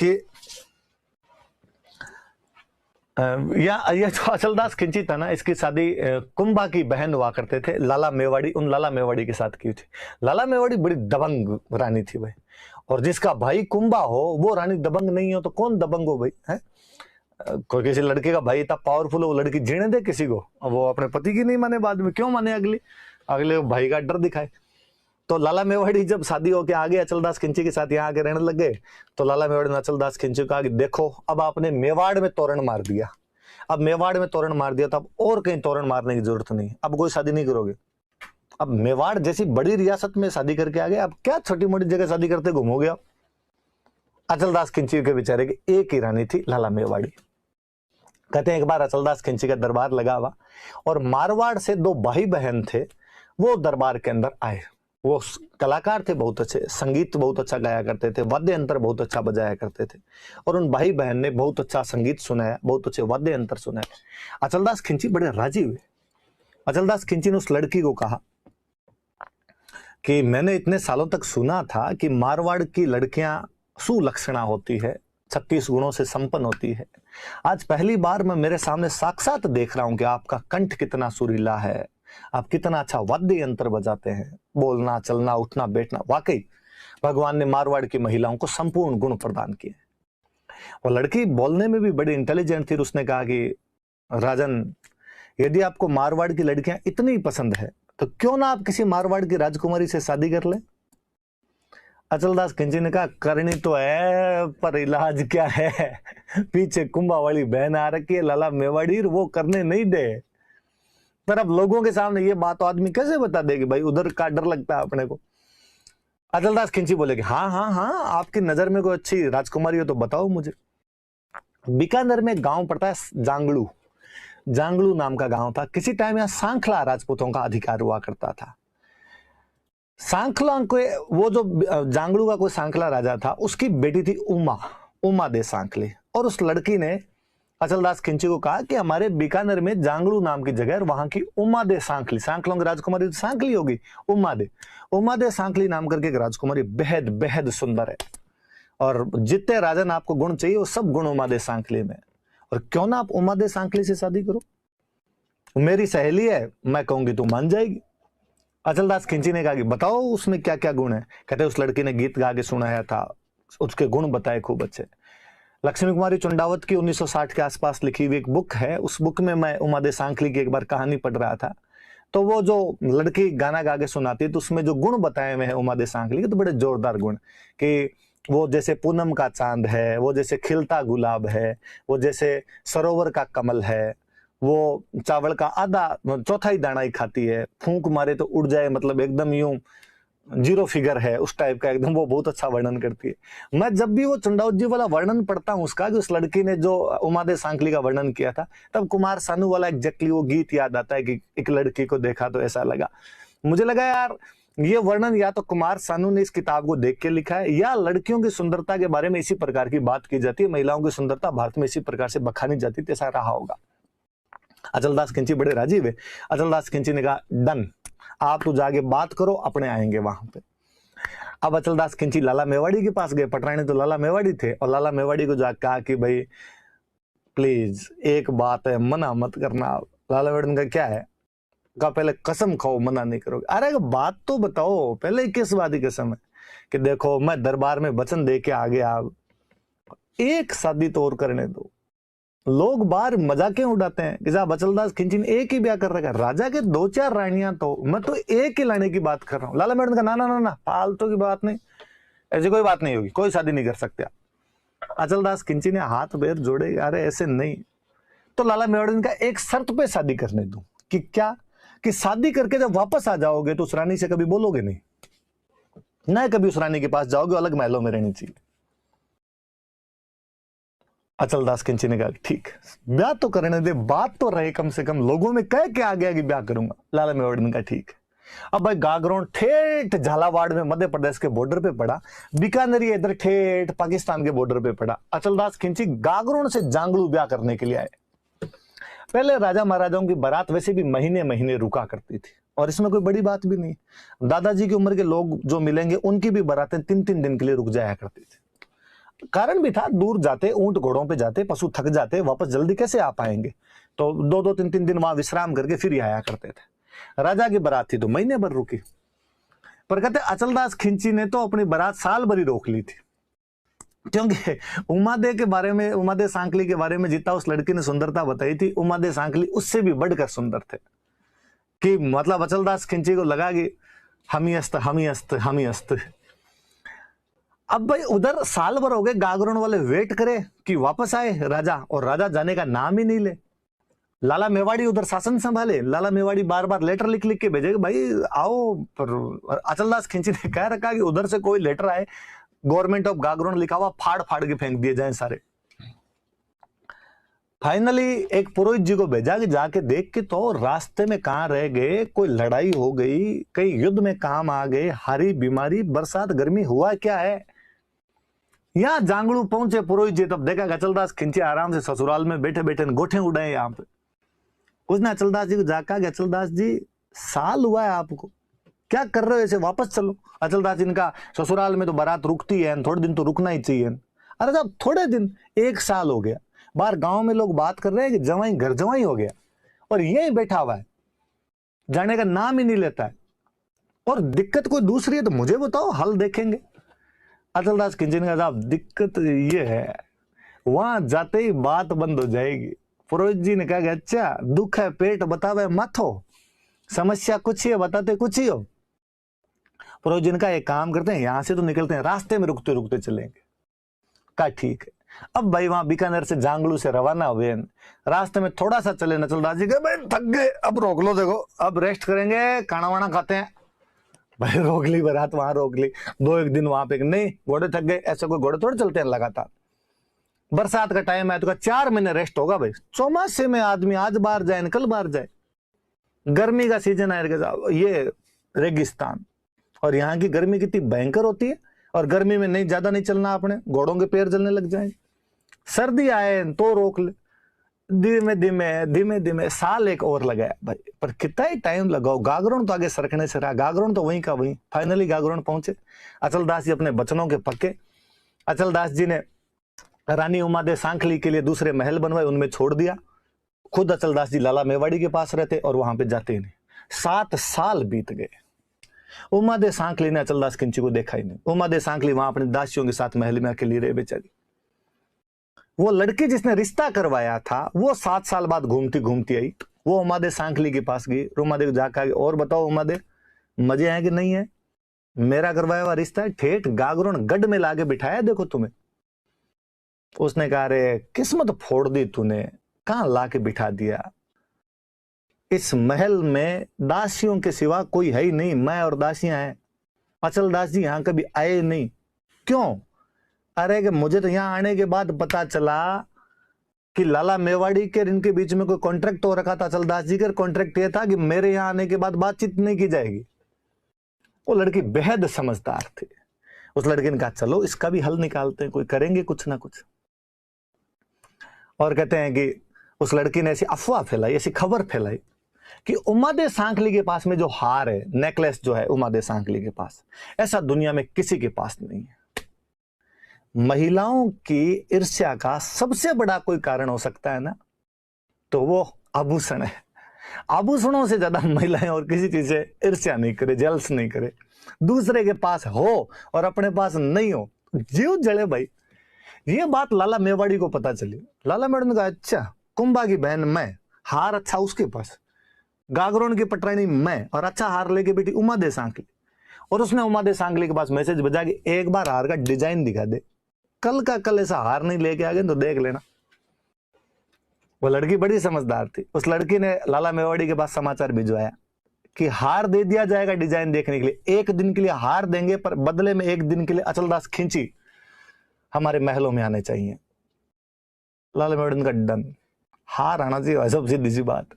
कि यह जो अचलदास खिंची था ना, इसकी शादी कुंभा की बहन हुआ करते थे लाला मेवाड़ी, उन लाला मेवाड़ी के साथ की थी। लाला मेवाड़ी बड़ी दबंग रानी थी भाई, और जिसका भाई कुंभा हो वो रानी दबंग नहीं हो तो कौन दबंग हो भाई, है? कोई किसी लड़के का भाई इतना पावरफुल हो, वो लड़की जीने दे किसी को, वो अपने पति की नहीं माने, बाद में क्यों माने अगले भाई का डर दिखाए। तो लाला मेवाड़ी जब शादी होके आगे अचलदास खिंची के साथ यहाँ आके रहने लग गए, तो लाला मेवाड़ी ने अचलदास खिंची को कहा कि देखो अब आपने मेवाड़ में तोरण मार दिया, अब मेवाड़ में तोरण मार दिया तो अब और कहीं तोरण मारने की जरूरत नहीं, अब कोई शादी नहीं करोगे। अब मेवाड़ जैसी बड़ी रियासत में शादी करके आ गए, अब क्या छोटी मोटी जगह शादी करते घूमोगे आप। अचलदास खिंची के बेचारे की एक ही रानी थी, लाला मेवाड़ी। कहते हैं एक बार अचलदास खिंची का दरबार लगा हुआ, और मारवाड़ से दो भाई बहन थे, वो दरबार के अंदर आए। वो कलाकार थे, बहुत अच्छे, संगीत बहुत अच्छा गाया करते थे, वाद्य यंत्र बहुत अच्छा बजाया करते थे, और उन भाई बहन ने बहुत अच्छा संगीत सुनाया, बहुत अच्छे वाद्य यंत्र सुनाए। अचलदास खिंची बड़े राजी हुए। अचलदास खिंची ने उस लड़की को कहा कि मैंने इतने सालों तक सुना था कि मारवाड़ की लड़कियां सुलक्षणा होती है, 36 गुणों से संपन्न होती है। आज पहली बार मैं मेरे सामने साक्षात देख रहा हूं कि आपका कंठ कितना सुरीला है, आप कितना अच्छा वाद्य यंत्र बजाते हैं, बोलना चलना उठना बैठना, वाकई भगवान ने मारवाड़ की महिलाओं को संपूर्ण गुण प्रदान किए। वो लड़की बोलने में भी बड़ी इंटेलिजेंट थी। उसने कहा कि राजन, यदि आपको मारवाड़ की लड़कियां इतनी पसंद है तो क्यों ना आप किसी मारवाड़ की राजकुमारी से शादी कर ले। अचलदास खिंची ने कहा करनी तो है, पर इलाज क्या है, पीछे कुंभा वाली बहन आ रखी है लाला मेवाड़ी, वो करने नहीं दे। पर अब लोगों के सामने ये बात तो आदमी कैसे बता देगी भाई, उधर का डर लगता है अपने को। अचलदास खिंची बोले कि हाँ हाँ हाँ, आपकी नजर में कोई अच्छी राजकुमारी हो तो बताओ मुझे। बीकानेर में गांव पड़ता है जांगलू, जांगलू नाम का गांव था। किसी टाइम यहाँ सांखला राजपूतों का अधिकार हुआ करता था। सांखला को, वो जो जांगलू का कोई सांखला राजा था, उसकी बेटी थी उमा दे सांखले, और उस लड़की ने अचलदास खिंची को कहा कि हमारे बीकानेर में जांगलू नाम की जगह, वहां की उमा दे सांखली, सांखलों की राजकुमारी तो सांखली होगी, उमा दे सांखली नाम करके एक राजकुमारी बेहद बेहद सुंदर है, और जितने राजन आपको गुण चाहिए वो सब गुण उमा दे सांखली में, और क्यों ना आप उमा दे सांखली से शादी करो, मेरी सहेली है, मैं कहूंगी तू मान जाएगी। अचलदास खिंची ने कहा कि बताओ उसमें क्या क्या गुण है। कहते उस लड़की ने गीत गा के सुनाया था, उसके गुण बताए खूब अच्छे। लक्ष्मी कुमारी चुंडावत की 1960 के आसपास लिखी हुई एक बुक है, उस बुक में मैं उमा दे सांखली की एक बार कहानी पढ़ रहा था, तो वो जो लड़की गाना गा के सुनाती है तो उसमें जो गुण बताए हुए हैं उमा दे सांखली के, तो बड़े जोरदार गुण, कि वो जैसे पूनम का चांद है, वो जैसे खिलता गुलाब है, वो जैसे सरोवर का कमल है, वो चावल का आधा चौथाई दाना ही खाती है, फूंक मारे तो उड़ जाए, मतलब एकदम यूं जीरो फिगर है उस टाइप का एकदम, वो बहुत अच्छा वर्णन करती है। मैं जब भी वो चुंडावत जी वाला वर्णन पढ़ता हूँ उसका, कि उस लड़की ने जो उमा दे सांखली का वर्णन किया था, तब कुमार सानू वाला एग्जैक्टली वो गीत याद आता है कि एक लड़की को देखा तो ऐसा लगा। मुझे लगा यार ये वर्णन या तो कुमार सानू ने इस किताब को देख के लिखा है, या लड़कियों की सुंदरता के बारे में इसी प्रकार की बात की जाती है, महिलाओं की सुंदरता भारत में इसी प्रकार से बखानी जाती थी, ऐसा रहा होगा। अचलदास खिंची बड़े राजी हुए। अचलदास खिंची ने कहा डन, आप तो जाके बात करो, अपने आएंगे वहां पे। अब अचलदास खिंची लाला मेवाड़ी के पास गए, पटरानी तो लाला मेवाड़ी थे, और लाला मेवाड़ी को जाकर कहा कि भाई प्लीज एक बात है, मना मत करना। लाला मेवाड़ी ने कहा क्या है? कहा पहले कसम खाओ मना नहीं करोगे। अरे बात तो बताओ पहले, किस बात की कसम है? कि देखो मैं दरबार में वचन दे के आ गया, एक शादी तो और करने दो। लोग बाहर मजाकें उड़ाते हैं कि साहब अचलदास खिंची ने एक ही ब्याह कर रखा है, राजा के 2-4 रानियां, तो मैं तो एक ही लाने की बात कर रहा हूं। लाला मेवाड़ी ने कहा ना ना ना, फालतू की बात नहीं, ऐसी कोई बात नहीं होगी, कोई शादी नहीं कर सकते आप। अचलदास खिंची ने हाथ पैर जोड़े, अरे ऐसे नहीं। तो लाला मेवाड़ी ने कहा एक शर्त पे शादी करने दूं। कि क्या? कि शादी करके जब वापस आ जाओगे तो उस रानी से कभी बोलोगे नहीं, ना कभी उस रानी के पास जाओगे, अलग महलों में रहनी चाहिए। अचलदास खिंची ने कहा ठीक, ब्याह तो करने दे, बात तो रहे कम से कम, लोगों में कह के आ गया कि ब्याह करूंगा। लाला मेवाड़ी ने कहा ठीक। अब भाई गागरोन ठेठ झालावाड़ में मध्य प्रदेश के बॉर्डर पे पड़ा, बीकानेर इधर ठेठ पाकिस्तान के बॉर्डर पे पड़ा। अचलदास खिंची गागरोन से जांगलू ब्याह करने के लिए आए। पहले राजा महाराजाओं की बारात वैसे भी महीने महीने रुका करती थी, और इसमें कोई बड़ी बात भी नहीं। दादाजी की उम्र के लोग जो मिलेंगे उनकी भी बारातें 3-3 दिन के लिए रुक जाया करती थी। कारण भी था, दूर जाते, ऊंट घोड़ों पे जाते, पशु थक जाते, वापस जल्दी कैसे आ पाएंगे, तो 2-2 3-3 दिन वहां विश्राम करके फिर आया करते थे। राजा की बारात थी तो महीने भर रुकी, पर कहते अचलदास खिंची ने तो अपनी बारात साल भर ही रोक ली थी, क्योंकि उमादे के बारे में, उमादे सांकली के बारे में जितना उस लड़की ने सुंदरता बताई थी, उमादे सांकली उससे भी बढ़कर सुंदर थे। कि मतलब अचलदास खिंची को लगा कि हम ही अस्त, हम ही अस्त, हम ही अस्त। अब भाई उधर साल भर हो गए, गागरोन वाले वेट करे कि वापस आए राजा, और राजा जाने का नाम ही नहीं ले। लाला मेवाड़ी उधर शासन संभाले, लाला मेवाड़ी बार बार लेटर लिख लिख के भेजे भाई आओ, पर अचलदास खिंची ने कह रखा कि उधर से कोई लेटर आए, गवर्नमेंट ऑफ गागरोन लिखा हुआ, फाड़ फाड़ के फेंक दिए जाए सारे। फाइनली एक पुरोहित जी को भेजा कि जाके देख के तो रास्ते में कहां रह गए, कोई लड़ाई हो गई, कई युद्ध में काम आ गए, हारी बीमारी, बरसात गर्मी, हुआ क्या है। यहां जांगड़ू पहुंचे पुरोहित जी, तब देखा अचलदास खिंची आराम से ससुराल में बैठे बैठे गोठे उड़ाए यहाँ पे। उसने अचलदास जी को जाकर कि अचलदास जी साल हुआ है आपको, क्या कर रहे हो ऐसे, वापस चलो। अचलदास जी ने कहा ससुराल में तो बारात रुकती है, थोड़े दिन तो रुकना ही चाहिए। अरे साहब थोड़े दिन, 1 साल हो गया, बाहर गांव में लोग बात कर रहे हैं कि जवाई घर जवाई हो गया, और यही बैठा हुआ है, जाने का नाम ही नहीं लेता है, और दिक्कत कोई दूसरी है तो मुझे बताओ, हल देखेंगे। अचलदास खिंची ने कहा साहब दिक्कत ये है, वहां जाते ही बात बंद हो जाएगी। पुरोहित जी ने कहा कि अच्छा दुख है पेट बतावे माथो, समस्या कुछ ही है बताते कुछ ही हो। पुरोहित जी ने कहा एक काम करते हैं, यहां से तो निकलते हैं, रास्ते में रुकते रुकते चलेंगे। कहा ठीक है। अब भाई वहां बीकानेर से जांगलू से रवाना हुए, रास्ते में थोड़ा सा चले, नचलदास जी कहे भाई थक गए, अब रोक लो, देखो अब रेस्ट करेंगे, खाना वाना खाते हैं। भाई रोक ली बारात, वहां रोक ली, 2-1 दिन वहां पे, नहीं घोड़े थक गए, ऐसे कोई घोड़े थोड़े चलते हैं लगातार। बरसात का टाइम है तो 4 महीने रेस्ट होगा भाई, चौमासे में आदमी आज बाहर जाए कल बाहर जाए, गर्मी का सीजन आएगा, ये रेगिस्तान, और यहाँ की गर्मी कितनी भयंकर होती है, और गर्मी में नहीं ज्यादा नहीं चलना आपने, घोड़ों के पैर जलने लग जाएंगे। सर्दी आए तो रोक ले, धीमे धीमे धीमे धीमे साल एक और लगाया भाई, पर कितना ही टाइम लगाओ, गागरोन तो आगे सरकने से रहा, गागरोन तो वहीं का वहीं। फाइनली गागरोन पहुंचे, अचलदास जी अपने बचनों के पक्के। अचलदास जी ने रानी उमादे सांखली के लिए दूसरे महल बनवाए, उनमें छोड़ दिया। खुद अचलदास जी लाला मेवाड़ी के पास रहते और वहां पे जाते ही नहीं। 7 साल बीत गए, उमादे सांखली ने अचलदास खिंची को देखा ही नहीं। उमादे सांखली वहां अपनी दासियों के साथ महल में अकेली रहे बेचारी। वो लड़की जिसने रिश्ता करवाया था वो 7 साल बाद घूमती घूमती आई, वो उमादे सांखली के पास गई, उमादे को जाकर और बताओ उमादे मजे हैं कि नहीं है, मेरा करवाया हुआ रिश्ता है, ठेठ गागरोन गढ़ में लाके बिठाया देखो तुम्हें। उसने कहा रे किस्मत फोड़ दी तूने, कहां लाके बिठा दिया, इस महल में दासियों के सिवा कोई है ही नहीं, मैं और दासियां हैं। अचलदास जी यहां कभी आए नहीं, क्यों? अरे कि मुझे तो यहां आने के बाद पता चला कि लाला मेवाड़ी के इनके बीच में कोई कॉन्ट्रैक्ट हो रखा था। अचलदास जी का कॉन्ट्रैक्ट यह था कि मेरे यहां आने के बाद बातचीत नहीं की जाएगी। वो लड़की बेहद समझदार थी, उस लड़के ने कहा चलो इसका भी हल निकालते हैं, कोई करेंगे कुछ ना कुछ। और कहते हैं कि उस लड़की ने ऐसी अफवाह फैलाई, ऐसी खबर फैलाई कि उमादे सांखली के पास में जो हार है, नेकलेस जो है उमादे सांखली के पास, ऐसा दुनिया में किसी के पास नहीं है। महिलाओं की ईर्ष्या का सबसे बड़ा कोई कारण हो सकता है ना, तो वो आभूषण है। आभूषणों से ज्यादा महिलाएं और किसी चीज से ईर्ष्या नहीं करे, जेल्स नहीं करे। दूसरे के पास हो और अपने पास नहीं हो, जीव जले भाई। ये बात लाला मेवाड़ी को पता चली। लाला मेवाड़ी ने कहा अच्छा कुंभा की बहन मैं, हार अच्छा उसके पास, गागरोन की पटरानी मैं, और अच्छा हार लेके बेटी उमादे सांखली। और उसने उमादे सांखली के पास मैसेज भेजा कि एक बार हार का डिजाइन दिखा दे, कल का कल ऐसा हार नहीं लेके आ गए तो देख लेना। वो लड़की बड़ी समझदार थी, उस लड़की ने लाला मेवाड़ी के पास समाचार भिजवाया कि हार दे दिया जाएगा डिजाइन देखने के लिए, 1 दिन के लिए हार देंगे, पर बदले में 1 दिन के लिए अचलदास खिंची हमारे महलों में आने चाहिए। लाला मेवाड़ी का डन, हार आना चाहिए, सब सीधी सी बात।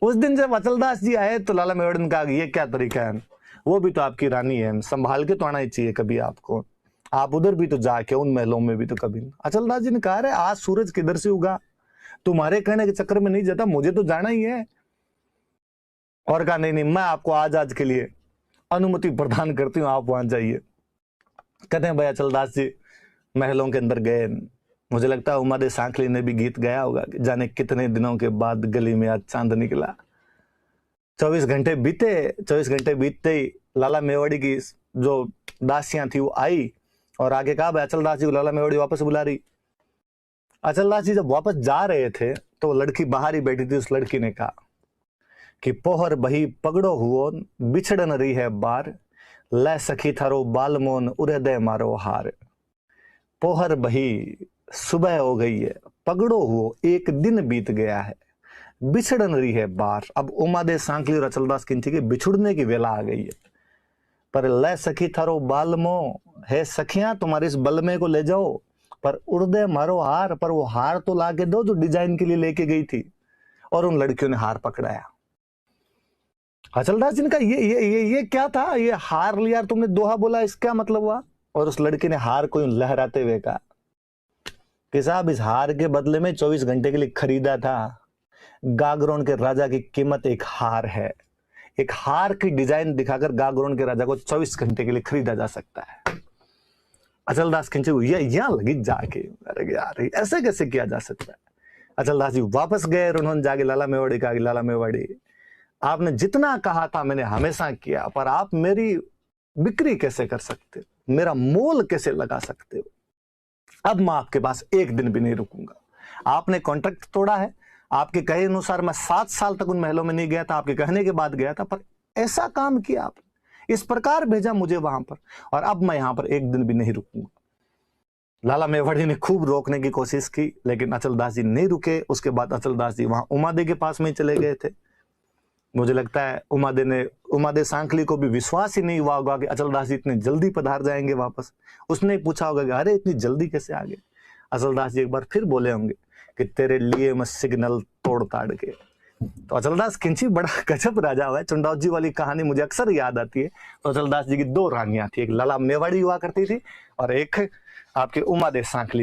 उस दिन जब अचलदास जी आए तो लाला मेवाड़ी ने कहा ये क्या तरीका है, वो भी तो आपकी रानी है, संभाल के तो आना ही चाहिए कभी आपको, आप उधर भी तो जाके उन महलों में भी तो कभी। अचलदास जी ने कहा रे आज सूरज किधर से उगा, तुम्हारे कहने के चक्कर में नहीं जाता, मुझे तो जाना ही है। और कहा नहीं नहीं मैं आपको आज के लिए अनुमति प्रदान करती हूँ, आप वहां जाइए। कहते हैं भाई अचलदास जी महलों के अंदर गए। मुझे लगता है उमा दे सांखली ने भी गीत गाया होगा कि जाने कितने दिनों के बाद गली में आज चांद निकला। 24 घंटे बीते, 24 घंटे बीतते ही लाला मेवाड़ी की जो दासियां थी वो आई और आगे कहा भाई अचलदास जी को लाला मेवाड़ी वापस बुला रही। अचलदास जी जब वापस जा रहे थे तो वो लड़की बाहर ही बैठी थी। उस लड़की ने कहा कि पोहर बही पगड़ो हुओ बिछड़न रही है बार, लै सखी थारो बालमोन उरदय मारो हार। पोहर बही, सुबह हो गई है, पगड़ो हुओ, एक दिन बीत गया है, बिछड़न रही है बार। अब उमा दे सांखली और अचलदास खिंची की बिछुड़ने की वेला आ गई है। पर लै सखी थारो बालमो, है सखियां तुम्हारे इस बलमे को ले जाओ, पर उड़दे मारो हार, पर वो हार तो ला के दो जो डिजाइन के लिए लेके गई थी। और उन लड़कियों ने हार पकड़ाया। अचलदास जी ने कहा ये क्या था, ये हार लिया तुमने, दोहा बोला, इसका मतलब हुआ? और उस लड़की ने हार को लहराते हुए कहा कि साहब इस हार के बदले में 24 घंटे के लिए खरीदा था। गागरोन के राजा की कीमत एक हार है। एक हार की डिजाइन दिखाकर गागरोन के राजा को 24 घंटे के लिए खरीदा जा सकता है। अचलदास खिंचे हुए यहां लगी जाके, अरे यार ऐसे कैसे किया जा सकता है। अचलदास जी वापस गए और उन्होंने जाके लाला मेवाड़ी कहा कि लाला मेवाड़ी, आपने जितना कहा था मैंने हमेशा किया, पर आप मेरी बिक्री कैसे कर सकते हो, मेरा मोल कैसे लगा सकते हो? अब मैं आपके पास एक दिन भी नहीं रुकूंगा। आपने कॉन्ट्रैक्ट तोड़ा है, आपके कहे अनुसार मैं 7 साल तक उन महलों में नहीं गया था, आपके कहने के बाद गया था, पर ऐसा काम किया आप, इस प्रकार भेजा मुझे वहां पर, और अब मैं यहां पर एक दिन भी नहीं रुकूंगा। लाला मेवाड़ी ने खूब रोकने की कोशिश की, लेकिन अचलदास जी नहीं रुके। उसके बाद अचलदास जी वहां उमा दे के पास में ही चले गए थे। मुझे लगता है उमा दे सांखली को भी विश्वास ही नहीं हुआ होगा कि अचलदास जी इतने जल्दी पधार जाएंगे वापस। उसने पूछा होगा कि अरे इतनी जल्दी कैसे आ गए? अचलदास जी एक बार फिर बोले होंगे कि तेरे लिए मैं सिग्नल तोड़ ताड़ के। तो अचलदास खिंची बड़ा गजब राजा हुआ है। चुंडाव जी वाली कहानी मुझे अक्सर याद आती है। तो अचलदास जी की 2 रानियां थी, एक लाला मेवाड़ी हुआ करती थी और एक आपकी उमा दे सांखली।